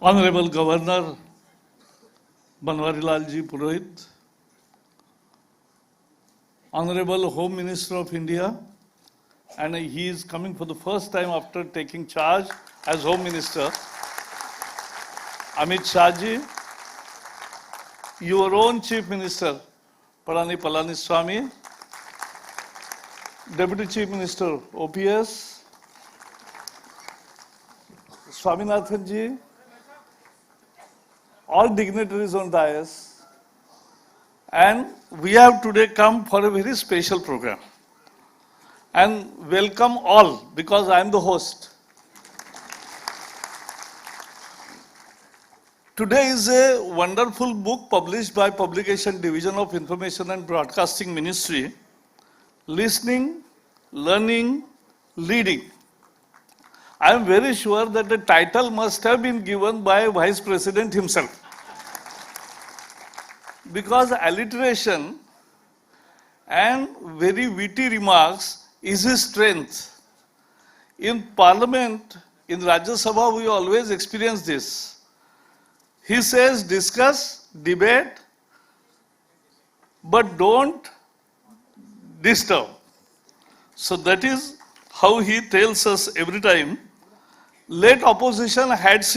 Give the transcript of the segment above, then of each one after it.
Honorable Governor Banwarilal Ji Purohit, Honorable Home Minister of India, and he is coming for the first time after taking charge as Home Minister, Amit Shah Ji, your own Chief Minister, Palani Palaniswamy, Deputy Chief Minister, OPS, Swaminathan Ji, all dignitaries on dais, and we have today come for a very special program. And welcome all, because I am the host. Today is a wonderful book published by Publication Division of Information and Broadcasting Ministry, Listening, Learning, Leading. I am very sure that the title must have been given by Vice President himself. Because alliteration and very witty remarks is his strength. In Parliament, in Rajya Sabha, we always experience this. He says, discuss, debate, but don't disturb. So that is how he tells us every time. Let opposition has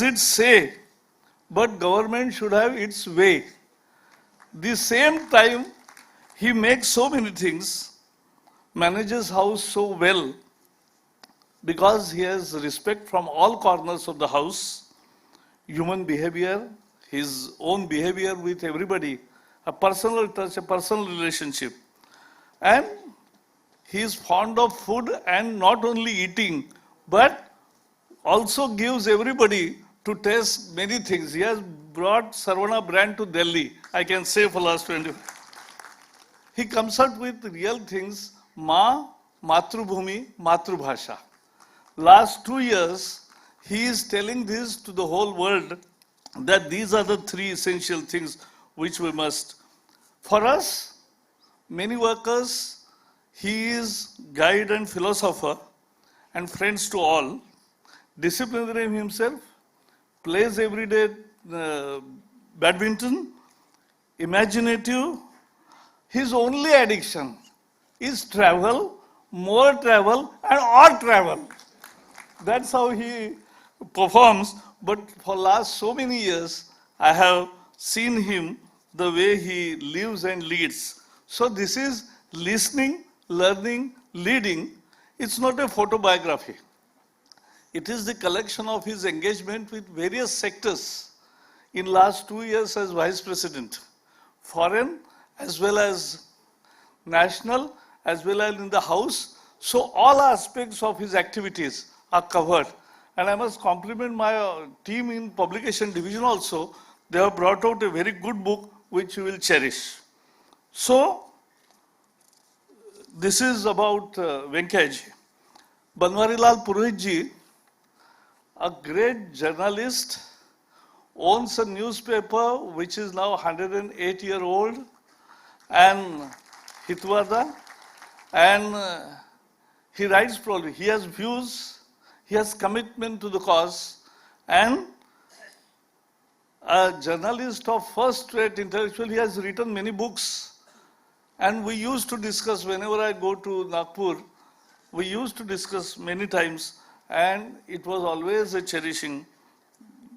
its say, but government should have its way. The same time, he makes so many things, manages house so well, because he has respect from all corners of the house, human behavior, his own behavior with everybody, a personal touch, a personal relationship. And he is fond of food and not only eating, but also gives everybody to taste many things. He has brought Sarvana brand to Delhi, I can say for last 20. He comes out with real things, Ma, Matrubhumi, Matrubhasha. Last 2 years, he is telling this to the whole world that these are the three essential things which we must. For us, many workers, he is guide and philosopher and friends to all. Disciplinarian himself, plays every day badminton, imaginative. His only addiction is travel, more travel and all travel. That's how he performs. But for last so many years, I have seen him the way he lives and leads. So this is listening, learning, leading. It's not a photobiography. It is the collection of his engagement with various sectors in last 2 years as Vice President, foreign as well as national, as well as in the House. So all aspects of his activities are covered. And I must compliment my team in Publication Division also. They have brought out a very good book which you will cherish. So this is about Venkaiah ji. Banwarilal Purohit ji, a great journalist, owns a newspaper which is now 108-year-old, and Hitwada, and he writes probably. He has views, he has commitment to the cause, and a journalist of first-rate intellectual. He has written many books, and we used to discuss whenever I go to Nagpur. We used to discuss many times. And it was always a cherishing.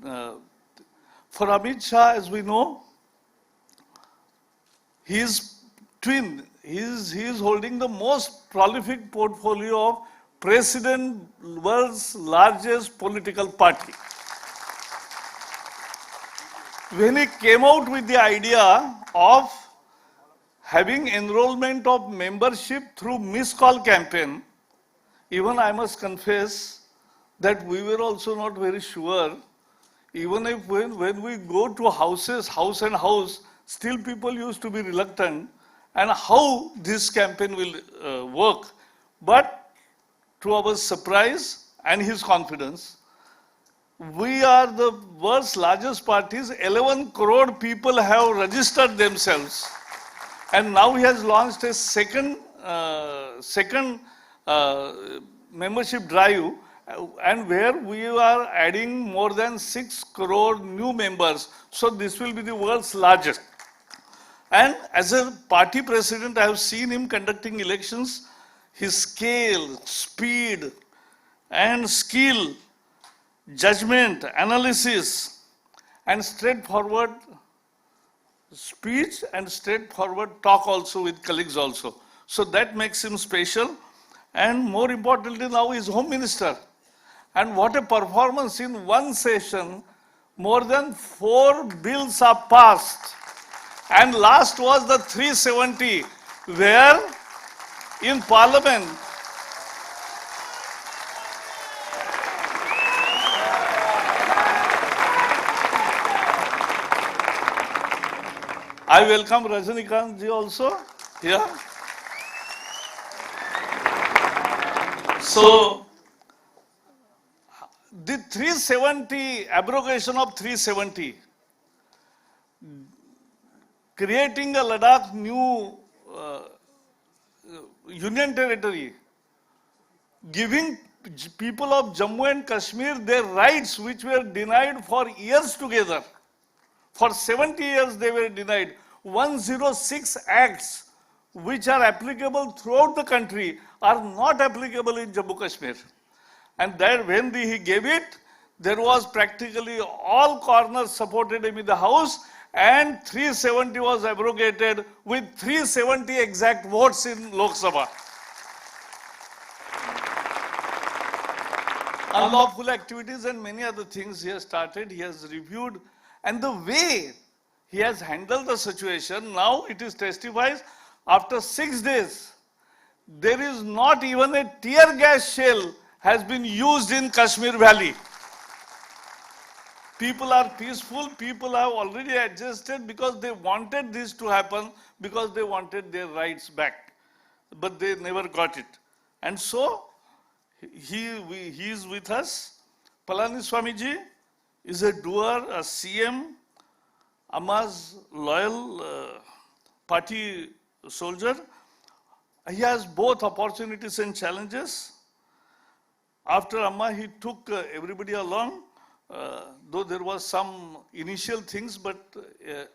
For Amit Shah, as we know, his twin, he is holding the most prolific portfolio of President world's largest political party. When he came out with the idea of having enrollment of membership through Miss Call campaign, even I must confess that we were also not very sure. Even if when we go to houses, house and house, still people used to be reluctant and how this campaign will work. But to our surprise and his confidence, we are the world's largest parties. 11 crore people have registered themselves. And now he has launched a second membership drive. and where we are adding more than 6 crore new members. So this will be the world's largest. And as a party president, I have seen him conducting elections. His scale, speed, and skill, judgment, analysis, and straightforward speech and straightforward talk also with colleagues also. So that makes him special. And more importantly now is Home Minister. And what a performance in one session, more than 4 bills are passed. And last was the 370, where in Parliament, I welcome Rajanikanth ji also here. So, the 370, abrogation of 370, creating a Ladakh new union territory, giving people of Jammu and Kashmir their rights which were denied for years together. For 70 years they were denied. 106 acts which are applicable throughout the country are not applicable in Jammu Kashmir. And that when he gave it, there was practically all corners supported him in the House, and 370 was abrogated with 370 exact votes in Lok Sabha. Unlawful activities and many other things he has started, he has reviewed, and the way he has handled the situation, now it is testifies, after 6 days, there is not even a tear gas shell has been used in Kashmir Valley. People are peaceful, people have already adjusted because they wanted this to happen, because they wanted their rights back. But they never got it. And so, he is with us. Palaniswamy ji is a doer, a CM, Amma's loyal party soldier. He has both opportunities and challenges. After Amma, he took everybody along, though there was some initial things, but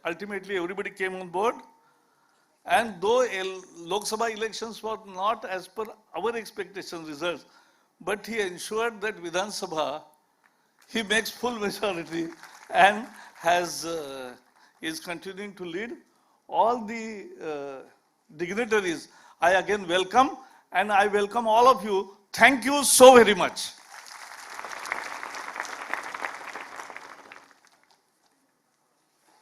ultimately everybody came on board. And though Lok Sabha elections were not as per our expectation results, but he ensured that Vidhan Sabha, he makes full majority and is continuing to lead. All the dignitaries, I again welcome, and I welcome all of you. Thank you so very much.